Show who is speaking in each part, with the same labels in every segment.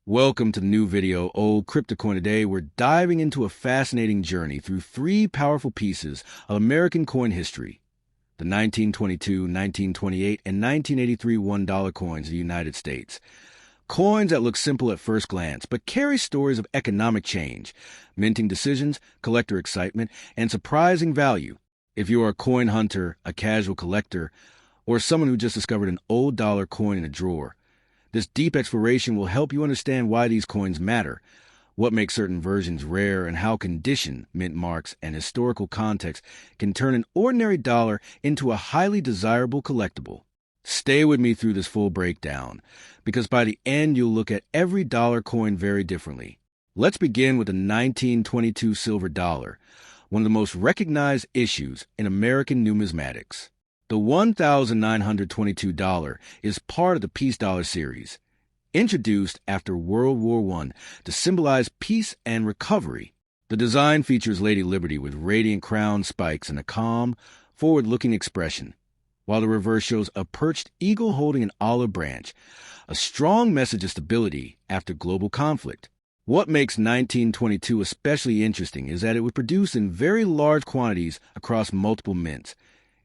Speaker 1: Welcome to the new video, Old Crypto Coin. Today, we're diving into a fascinating journey through three powerful pieces of American coin history: the 1922, 1928, and 1983 $1 coins of the United States. Coins that look simple at first glance, but carry stories of economic change, minting decisions, collector excitement, and surprising value. If you are a coin hunter, a casual collector, or someone who just discovered an old dollar coin in a drawer, this deep exploration will help you understand why these coins matter, what makes certain versions rare, and how condition, mint marks, and historical context can turn an ordinary dollar into a highly desirable collectible. Stay with me through this full breakdown, because by the end you'll look at every dollar coin very differently. Let's begin with the 1922 silver dollar, one of the most recognized issues in American numismatics. The $1,922 is part of the Peace Dollar series, introduced after World War I to symbolize peace and recovery. The design features Lady Liberty with radiant crown spikes and a calm, forward-looking expression, while the reverse shows a perched eagle holding an olive branch, a strong message of stability after global conflict. What makes 1922 especially interesting is that it was produced in very large quantities across multiple mints,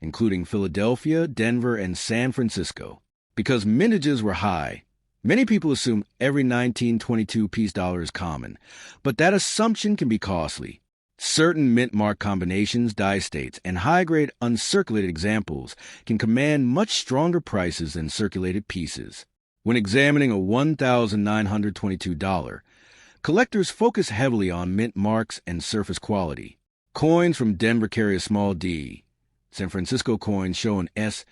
Speaker 1: including Philadelphia, Denver, and San Francisco. Because mintages were high, many people assume every 1922 Peace Dollar is common, but that assumption can be costly. Certain mint mark combinations, die states, and high-grade uncirculated examples can command much stronger prices than circulated pieces. When examining a $1,922, collectors focus heavily on mint marks and surface quality. Coins from Denver carry a small D, San Francisco coins show an S,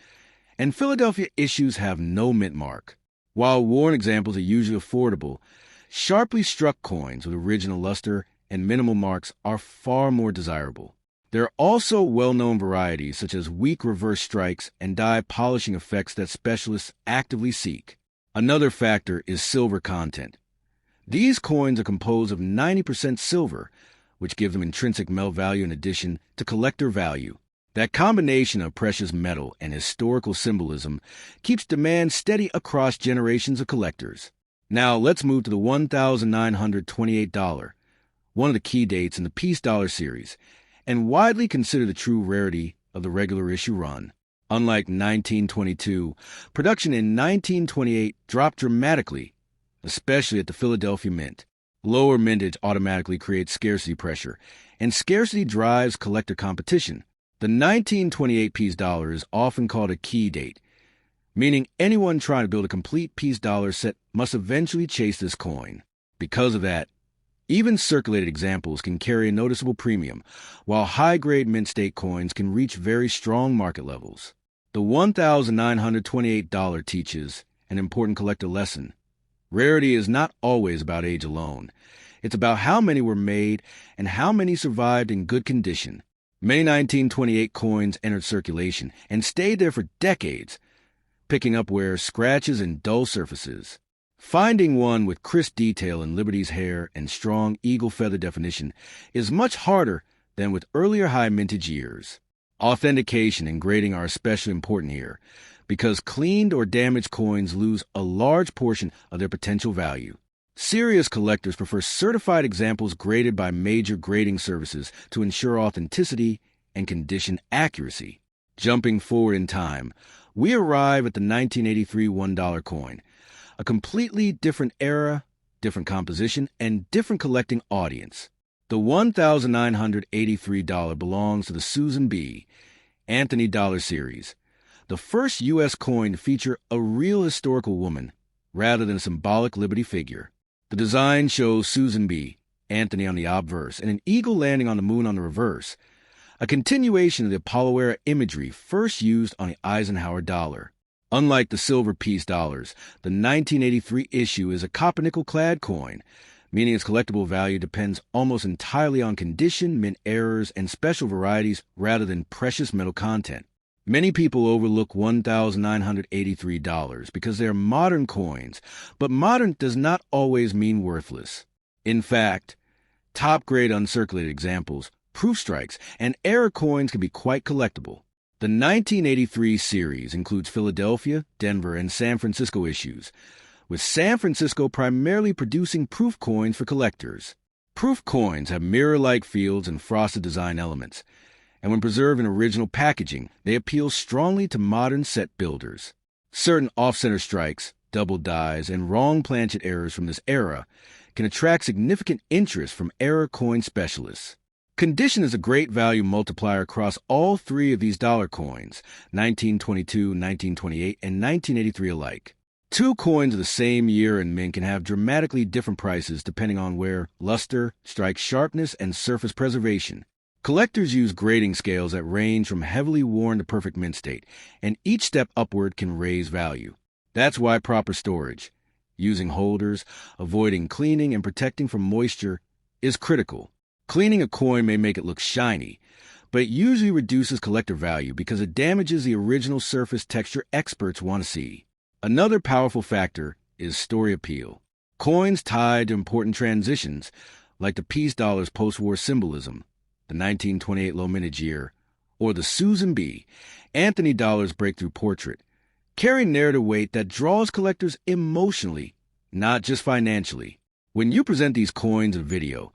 Speaker 1: and Philadelphia issues have no mint mark. While worn examples are usually affordable, sharply struck coins with original luster and minimal marks are far more desirable. There are also well-known varieties such as weak reverse strikes and die polishing effects that specialists actively seek. Another factor is silver content. These coins are composed of 90% silver, which gives them intrinsic melt value in addition to collector value. That combination of precious metal and historical symbolism keeps demand steady across generations of collectors. Now let's move to the $1,928, one of the key dates in the Peace Dollar series, and widely considered the true rarity of the regular issue run. Unlike 1922, production in 1928 dropped dramatically, especially at the Philadelphia Mint. Lower mintage automatically creates scarcity pressure, and scarcity drives collector competition. The 1928 Peace Dollar is often called a key date, meaning anyone trying to build a complete Peace Dollar set must eventually chase this coin. Because of that, even circulated examples can carry a noticeable premium, while high-grade mint state coins can reach very strong market levels. The $1,928 teaches an important collector lesson. Rarity is not always about age alone. It's about how many were made and how many survived in good condition. Many 1928 coins entered circulation and stayed there for decades, picking up wear, scratches, and dull surfaces. Finding one with crisp detail in Liberty's hair and strong eagle feather definition is much harder than with earlier high mintage years. Authentication and grading are especially important here, because cleaned or damaged coins lose a large portion of their potential value. Serious collectors prefer certified examples graded by major grading services to ensure authenticity and condition accuracy. Jumping forward in time, we arrive at the 1983 $1 coin, a completely different era, different composition, and different collecting audience. The $1,983 belongs to the Susan B. Anthony Dollar series, the first U.S. coin to feature a real historical woman rather than a symbolic Liberty figure. The design shows Susan B. Anthony on the obverse and an eagle landing on the moon on the reverse, a continuation of the Apollo-era imagery first used on the Eisenhower dollar. Unlike the silver Peace Dollars, the 1983 issue is a copper-nickel-clad coin, meaning its collectible value depends almost entirely on condition, mint errors, and special varieties rather than precious metal content. Many people overlook $1,983 because they are modern coins, but modern does not always mean worthless. In fact, top-grade uncirculated examples, proof strikes, and error coins can be quite collectible. The 1983 series includes Philadelphia, Denver, and San Francisco issues, with San Francisco primarily producing proof coins for collectors. Proof coins have mirror-like fields and frosted design elements, and when preserved in original packaging, they appeal strongly to modern set builders. Certain off-center strikes, double dies, and wrong planchet errors from this era can attract significant interest from error coin specialists. Condition is a great value multiplier across all three of these dollar coins, 1922, 1928, and 1983 alike. Two coins of the same year and mint can have dramatically different prices depending on where luster, strike sharpness, and surface preservation. Collectors use grading scales that range from heavily worn to perfect mint state, and each step upward can raise value. That's why proper storage, using holders, avoiding cleaning, and protecting from moisture is critical. Cleaning a coin may make it look shiny, but it usually reduces collector value because it damages the original surface texture experts want to see. Another powerful factor is story appeal. Coins tied to important transitions, like the peace dollar's post-war symbolism, the 1928 low mintage year, or the Susan B. Anthony dollar's breakthrough portrait, carry narrative weight that draws collectors emotionally, not just financially. When you present these coins in video,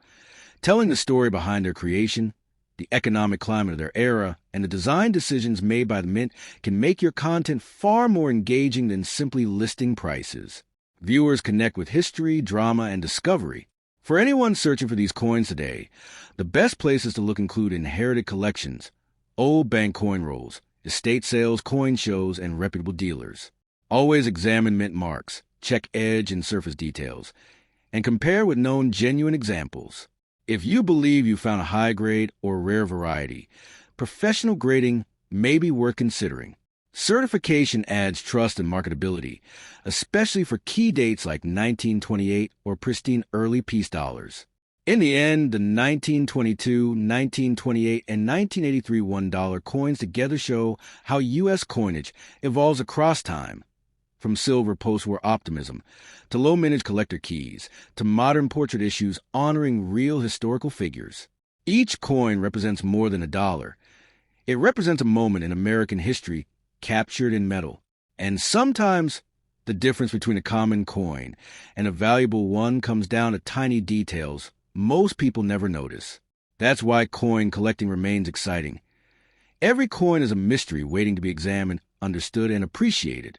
Speaker 1: telling the story behind their creation, the economic climate of their era, and the design decisions made by the mint can make your content far more engaging than simply listing prices. Viewers connect with history, drama, and discovery. For anyone searching for these coins today, the best places to look include inherited collections, old bank coin rolls, estate sales, coin shows, and reputable dealers. Always examine mint marks, check edge and surface details, and compare with known genuine examples. If you believe you found a high-grade or rare variety, professional grading may be worth considering. Certification adds trust and marketability, especially for key dates like 1928 or pristine early peace dollars. In the end, the 1922, 1928, and 1983 $1 coins together show how U.S. coinage evolves across time. From silver post-war optimism, to low-mintage collector keys, to modern portrait issues honoring real historical figures. Each coin represents more than a dollar. It represents a moment in American history captured in metal. And sometimes the difference between a common coin and a valuable one comes down to tiny details most people never notice. That's why coin collecting remains exciting. Every coin is a mystery waiting to be examined, understood, and appreciated.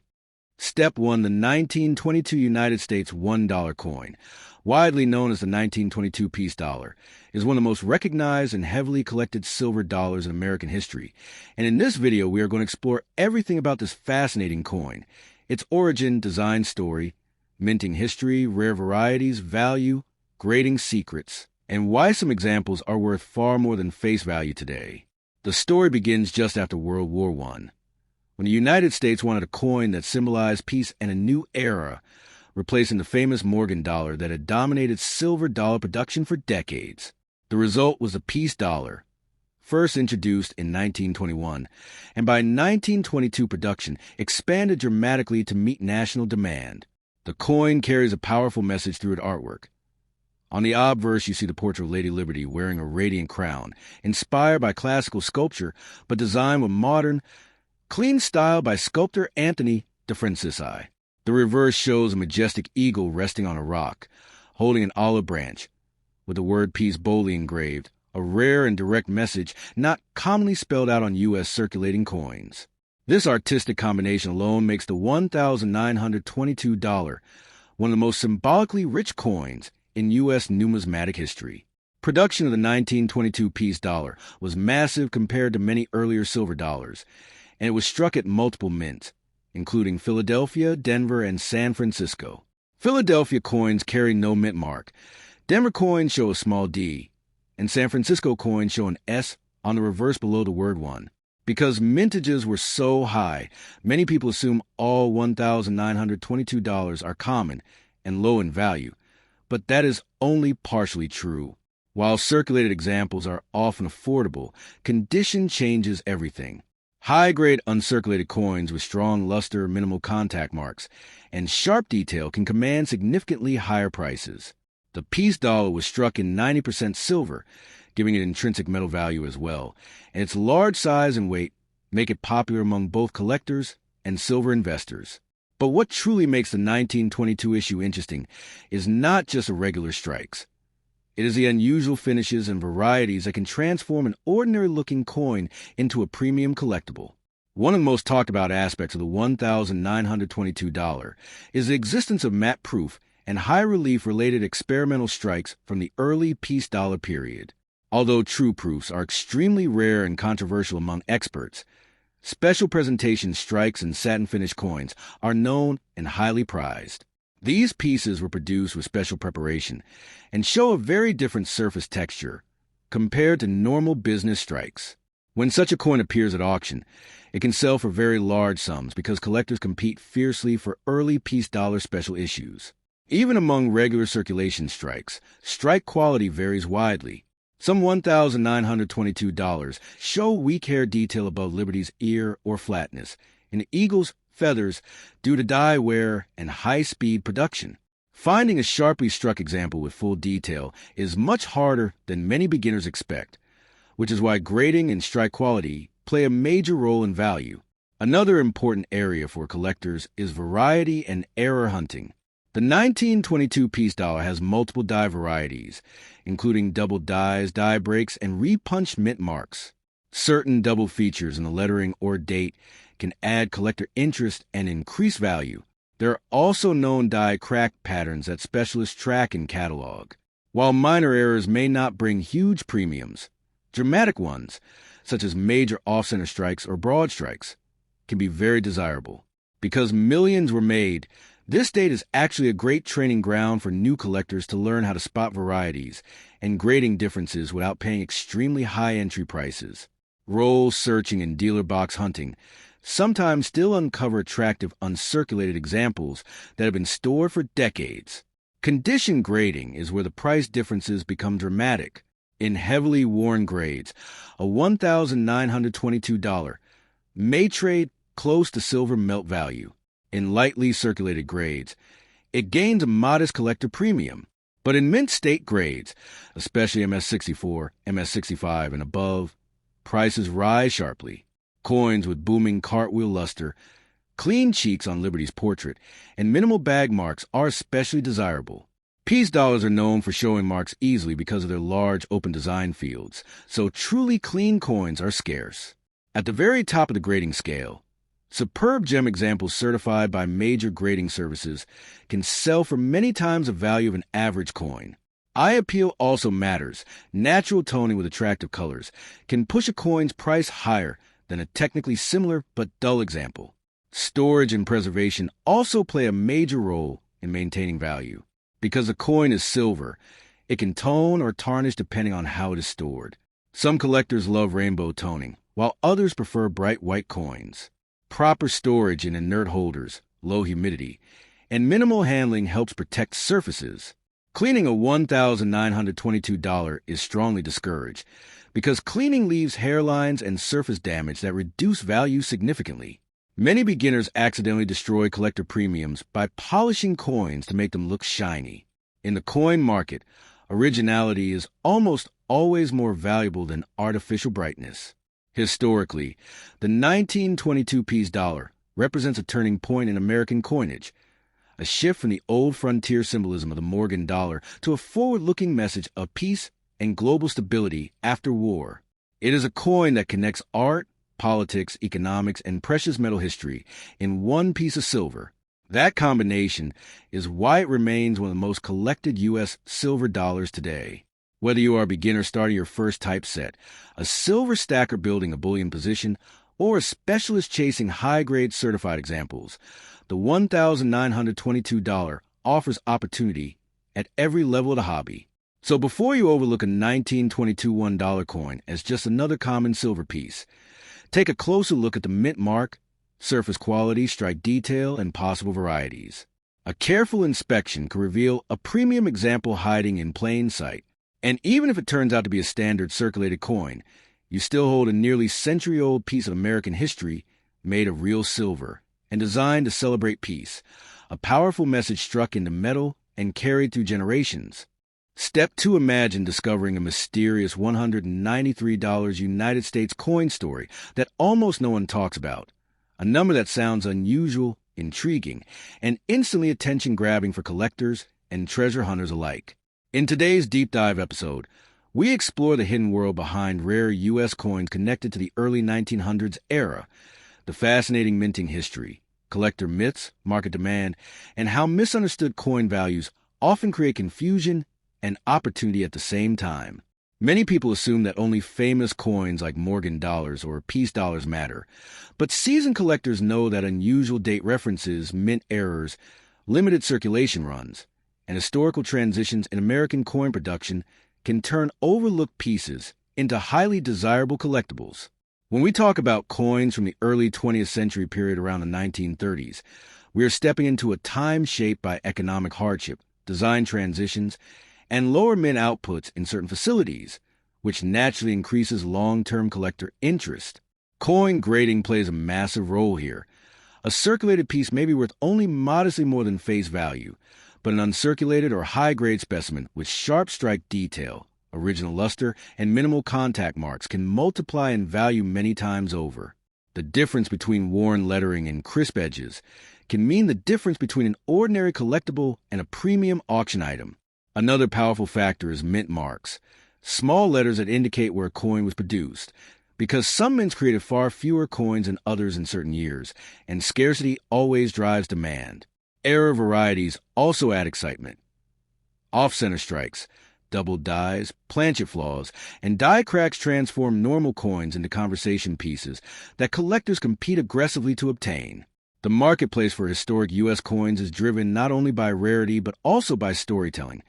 Speaker 1: Step 1. The 1922 United States $1 coin, widely known as the 1922 peace dollar, is one of the most recognized and heavily collected silver dollars in American history. And in this video, we are going to explore everything about this fascinating coin, its origin, design story, minting history, rare varieties, value, grading secrets, and why some examples are worth far more than face value today. The story begins just after World War I, when the United States wanted a coin that symbolized peace and a new era, replacing the famous Morgan dollar that had dominated silver dollar production for decades. The result was the peace dollar, first introduced in 1921, and by 1922 production expanded dramatically to meet national demand. The coin carries a powerful message through its artwork. On the obverse, you see the portrait of Lady Liberty wearing a radiant crown, inspired by classical sculpture, but designed with modern, clean style by sculptor Anthony de Francisci. The reverse shows a majestic eagle resting on a rock, holding an olive branch, with the word peace boldly engraved, a rare and direct message not commonly spelled out on U.S. circulating coins. This artistic combination alone makes the $1,922 one of the most symbolically rich coins in U.S. numismatic history. Production of the 1922 peace dollar was massive compared to many earlier silver dollars, and it was struck at multiple mints, including Philadelphia, Denver, and San Francisco. Philadelphia coins carry no mint mark. Denver coins show a small D, and San Francisco coins show an S on the reverse below the word 1. Because mintages were so high, many people assume all $1,922 are common and low in value, but that is only partially true. While circulated examples are often affordable, condition changes everything. High-grade uncirculated coins with strong luster, minimal contact marks, and sharp detail can command significantly higher prices. The peace dollar was struck in 90% silver, giving it intrinsic metal value as well, and its large size and weight make it popular among both collectors and silver investors. But what truly makes the 1922 issue interesting is not just irregular strikes. It is the unusual finishes and varieties that can transform an ordinary-looking coin into a premium collectible. One of the most talked about aspects of the $1,922 is the existence of matte proof and high-relief related experimental strikes from the early piece dollar period. Although true proofs are extremely rare and controversial among experts, special presentation strikes and satin finish coins are known and highly prized. These pieces were produced with special preparation and show a very different surface texture compared to normal business strikes. When such a coin appears at auction, it can sell for very large sums because collectors compete fiercely for early piece dollar special issues. Even among regular circulation strikes, strike quality varies widely. Some $1,922 show weak hair detail above Liberty's ear or flatness, and the eagle's feathers due to dye wear and high-speed production. Finding a sharply struck example with full detail is much harder than many beginners expect, which is why grading and strike quality play a major role in value. Another important area for collectors is variety and error hunting. The 1922 piece dollar has multiple die varieties, including double dies, die breaks, and repunched mint marks. Certain double features in the lettering or date can add collector interest and increase value. There are also known die crack patterns that specialists track and catalog. While minor errors may not bring huge premiums, dramatic ones, such as major off-center strikes or broad strikes, can be very desirable. Because millions were made, this date is actually a great training ground for new collectors to learn how to spot varieties and grading differences without paying extremely high entry prices. Roll searching and dealer box hunting sometimes still uncover attractive uncirculated examples that have been stored for decades. Condition grading is where the price differences become dramatic. In heavily worn grades, a $1,922 may trade close to silver melt value. In lightly circulated grades, it gains a modest collector premium. But in mint state grades, especially MS-64, MS-65, and above, prices rise sharply. Coins with booming cartwheel luster, clean cheeks on Liberty's portrait, and minimal bag marks are especially desirable. Piece dollars are known for showing marks easily because of their large open design fields, so truly clean coins are scarce. At the very top of the grading scale, superb gem examples certified by major grading services can sell for many times the value of an average coin. Eye appeal also matters. Natural toning with attractive colors can push a coin's price higher than a technically similar but dull example. Storage and preservation also play a major role in maintaining value. Because the coin is silver, it can tone or tarnish depending on how it is stored. Some collectors love rainbow toning, while others prefer bright white coins. Proper storage in inert holders, low humidity, and minimal handling helps protect surfaces. Cleaning a $1,922 is strongly discouraged because cleaning leaves hairlines and surface damage that reduce value significantly. Many beginners accidentally destroy collector premiums by polishing coins to make them look shiny. In the coin market, originality is almost always more valuable than artificial brightness. Historically, the 1922 piece dollar represents a turning point in American coinage, a shift from the old frontier symbolism of the Morgan dollar to a forward-looking message of peace and global stability after war. It is a coin that connects art, politics, economics, and precious metal history in one piece of silver. That combination is why it remains one of the most collected U.S. silver dollars today. Whether you are a beginner starting your first typeset, a silver stacker building a bullion position, or a specialist chasing high-grade certified examples, the $1,922 offers opportunity at every level of the hobby. So before you overlook a 1922 $1 coin as just another common silver piece, take a closer look at the mint mark, surface quality, strike detail, and possible varieties. A careful inspection can reveal a premium example hiding in plain sight. And even if it turns out to be a standard circulated coin, you still hold a nearly century-old piece of American history made of real silver and designed to celebrate peace, a powerful message struck into metal and carried through generations. Step 2, imagine discovering a mysterious $193 United States coin story that almost no one talks about, a number that sounds unusual intriguing, and instantly attention-grabbing for collectors and treasure hunters alike. In today's deep dive episode, we explore the hidden world behind rare U.S. coins connected to the early 1900s era, the fascinating minting history, collector myths, market demand, and how misunderstood coin values often create confusion and opportunity at the same time. Many people assume that only famous coins like Morgan dollars or peace dollars matter, but seasoned collectors know that unusual date references, mint errors, limited circulation runs, and historical transitions in American coin production can turn overlooked pieces into highly desirable collectibles. When we talk about coins from the early 20th century period around the 1930s, we are stepping into a time shaped by economic hardship, design transitions, and lower mint outputs in certain facilities, which naturally increases long-term collector interest. Coin grading plays a massive role here. A circulated piece may be worth only modestly more than face value, but an uncirculated or high-grade specimen with sharp strike detail, original luster, and minimal contact marks can multiply in value many times over. The difference between worn lettering and crisp edges can mean the difference between an ordinary collectible and a premium auction item. Another powerful factor is mint marks, small letters that indicate where a coin was produced, because some mints created far fewer coins than others in certain years, and scarcity always drives demand. Error varieties also add excitement. Off-center strikes, double dies, planchet flaws, and die cracks transform normal coins into conversation pieces that collectors compete aggressively to obtain. The marketplace for historic U.S. coins is driven not only by rarity but also by storytelling.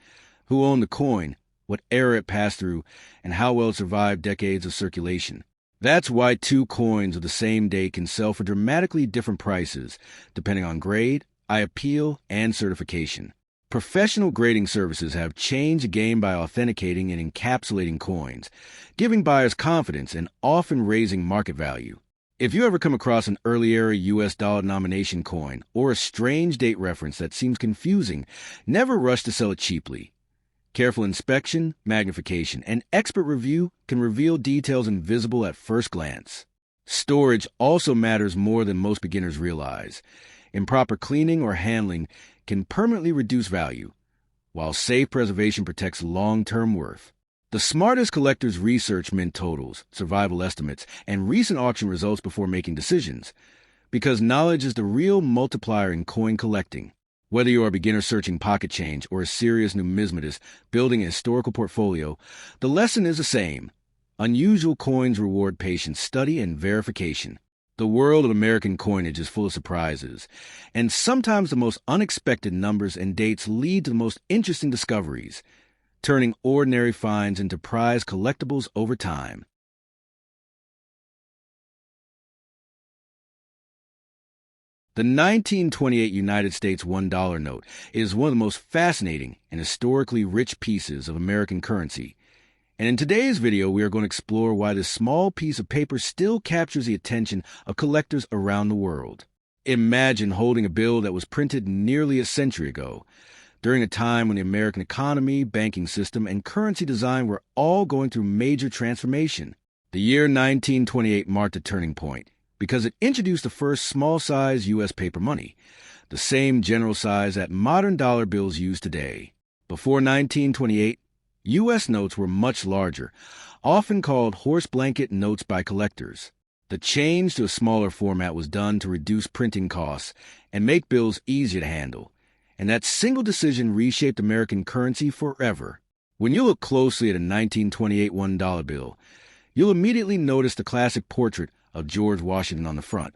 Speaker 1: Who owned the coin, what era it passed through, and how well it survived decades of circulation. That's why two coins of the same date can sell for dramatically different prices, depending on grade, eye appeal, and certification. Professional grading services have changed the game by authenticating and encapsulating coins, giving buyers confidence and often raising market value. If you ever come across an early-era U.S. dollar denomination coin or a strange date reference that seems confusing, never rush to sell it cheaply. Careful inspection, magnification, and expert review can reveal details invisible at first glance. Storage also matters more than most beginners realize. Improper cleaning or handling can permanently reduce value, while safe preservation protects long-term worth. The smartest collectors research mint totals, survival estimates, and recent auction results before making decisions, because knowledge is the real multiplier in coin collecting. Whether you are a beginner searching pocket change or a serious numismatist building a historical portfolio, the lesson is the same. Unusual coins reward patient study and verification. The world of American coinage is full of surprises, and sometimes the most unexpected numbers and dates lead to the most interesting discoveries, turning ordinary finds into prized collectibles over time. The 1928 United States $1 note is one of the most fascinating and historically rich pieces of American currency. And in today's video, we are going to explore why this small piece of paper still captures the attention of collectors around the world. Imagine holding a bill that was printed nearly a century ago, during a time when the American economy, banking system, and currency design were all going through major transformation. The year 1928 marked a turning point because it introduced the first small-size U.S. paper money, the same general size that modern dollar bills use today. Before 1928, U.S. notes were much larger, often called horse blanket notes by collectors. The change to a smaller format was done to reduce printing costs and make bills easier to handle. And that single decision reshaped American currency forever. When you look closely at a 1928 $1 bill, you'll immediately notice the classic portrait of George Washington on the front,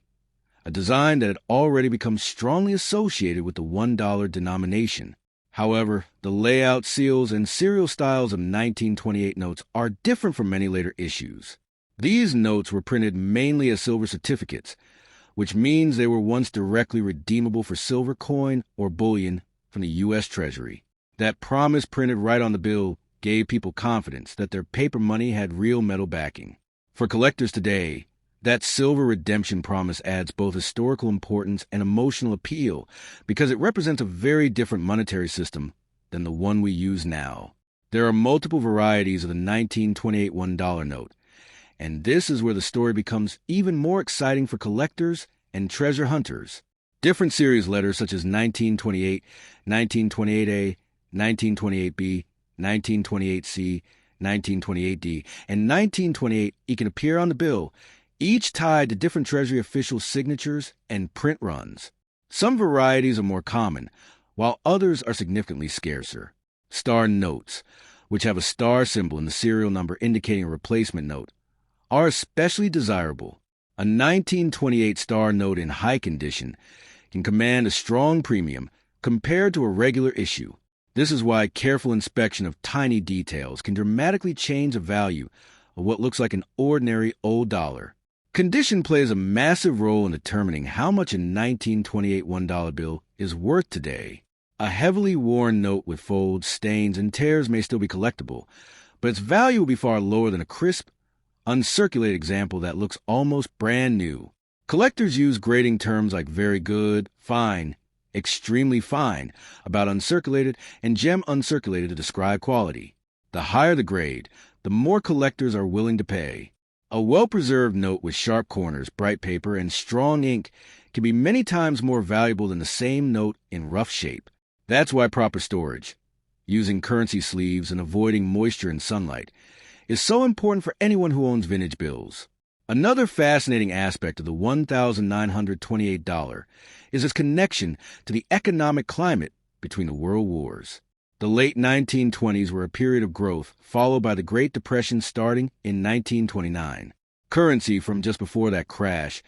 Speaker 1: a design that had already become strongly associated with the $1 denomination. However, the layout, seals, and serial styles of 1928 notes are different from many later issues. These notes were printed mainly as silver certificates, which means they were once directly redeemable for silver coin or bullion from the U.S. Treasury. That promise printed right on the bill gave people confidence that their paper money had real metal backing. For collectors today, that silver redemption promise adds both historical importance and emotional appeal because it represents a very different monetary system than the one we use now. There are multiple varieties of the 1928 $1 note, and this is where the story becomes even more exciting for collectors and treasure hunters. Different series letters such as 1928, 1928A, 1928B, 1928C, 1928D, and 1928E can appear on the bill, each tied to different Treasury officials' signatures and print runs. Some varieties are more common, while others are significantly scarcer. Star notes, which have a star symbol in the serial number indicating a replacement note, are especially desirable. A 1928 star note in high condition can command a strong premium compared to a regular issue. This is why careful inspection of tiny details can dramatically change the value of what looks like an ordinary old dollar. Condition plays a massive role in determining how much a 1928 $1 bill is worth today. A heavily worn note with folds, stains, and tears may still be collectible, but its value will be far lower than a crisp, uncirculated example that looks almost brand new. Collectors use grading terms like very good, fine, extremely fine about uncirculated, and gem uncirculated to describe quality. The higher the grade, the more collectors are willing to pay. A well-preserved note with sharp corners, bright paper, and strong ink can be many times more valuable than the same note in rough shape. That's why proper storage, using currency sleeves and avoiding moisture and sunlight, is so important for anyone who owns vintage bills. Another fascinating aspect of the $1,928 is its connection to the economic climate between the world wars. The late 1920s were a period of growth, followed by the Great Depression starting in 1929. Currency from just before that crash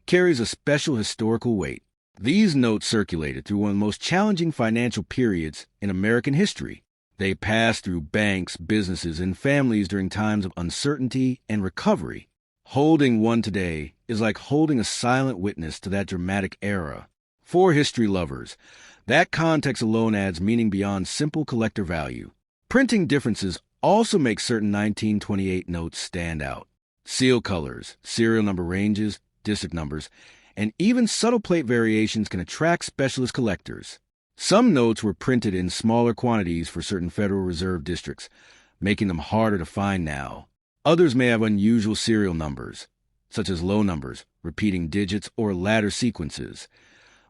Speaker 1: carries a special historical weight. These notes circulated through one of the most challenging financial periods in American history. They passed through banks, businesses, and families during times of uncertainty and recovery. Holding one today is like holding a silent witness to that dramatic era. For history lovers, that context alone adds meaning beyond simple collector value. Printing differences also make certain 1928 notes stand out. Seal colors, serial number ranges, district numbers, and even subtle plate variations can attract specialist collectors. Some notes were printed in smaller quantities for certain Federal Reserve districts, making them harder to find now. Others may have unusual serial numbers, such as low numbers, repeating digits, or ladder sequences,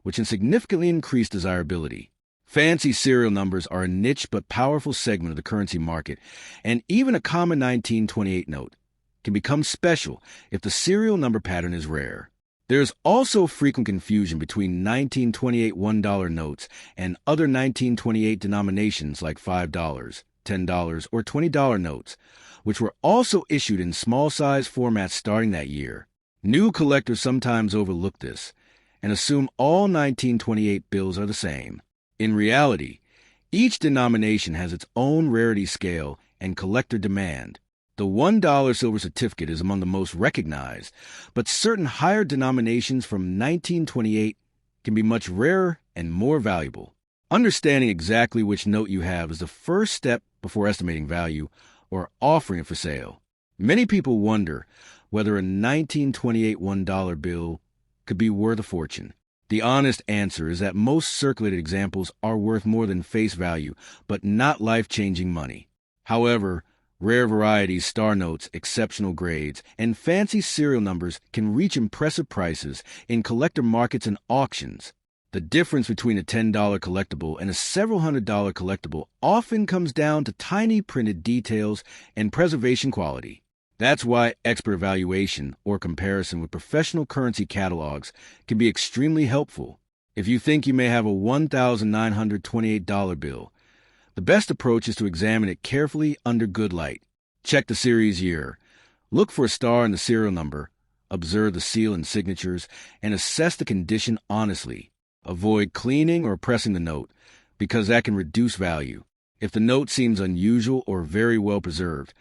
Speaker 1: which can significantly increase desirability. Fancy serial numbers are a niche but powerful segment of the currency market, and even a common 1928 note can become special if the serial number pattern is rare. There is also frequent confusion between 1928 $1 notes and other 1928 denominations like $5, $10, or $20 notes, which were also issued in small-size formats starting that year. New collectors sometimes overlook this and assume all 1928 bills are the same. In reality, each denomination has its own rarity scale and collector demand. The $1 silver certificate is among the most recognized, but certain higher denominations from 1928 can be much rarer and more valuable. Understanding exactly which note you have is the first step before estimating value or offering it for sale. Many people wonder whether a 1928 $1 bill could be worth a fortune. The honest answer is that most circulated examples are worth more than face value, but not life-changing money. However, rare varieties, star notes, exceptional grades, and fancy serial numbers can reach impressive prices in collector markets and auctions. The difference between a $10 collectible and a several $100 collectible often comes down to tiny printed details and preservation quality. That's why expert evaluation or comparison with professional currency catalogs can be extremely helpful. If you think you may have a $1,928 bill, the best approach is to examine it carefully under good light. Check the series year, look for a star in the serial number, observe the seal and signatures, and assess the condition honestly. Avoid cleaning or pressing the note, because that can reduce value. If the note seems unusual or very well preserved,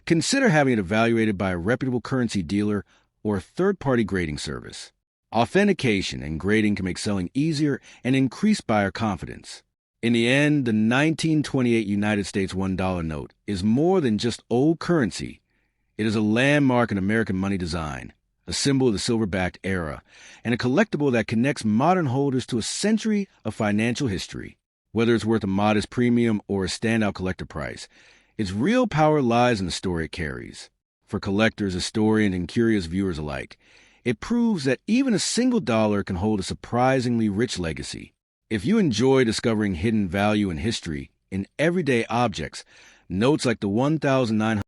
Speaker 1: consider having it evaluated by a reputable currency dealer or a third-party grading service. Authentication and grading can make selling easier and increase buyer confidence. In the end, the 1928 United States $1 note is more than just old currency. It is a landmark in American money design, a symbol of the silver-backed era, and a collectible that connects modern holders to a century of financial history. Whether it's worth a modest premium or a standout collector price, its real power lies in the story it carries. For collectors, historians, and curious viewers alike, It proves that even a single dollar can hold a surprisingly rich legacy. If you enjoy discovering hidden value in history in everyday objects, notes like the 1,900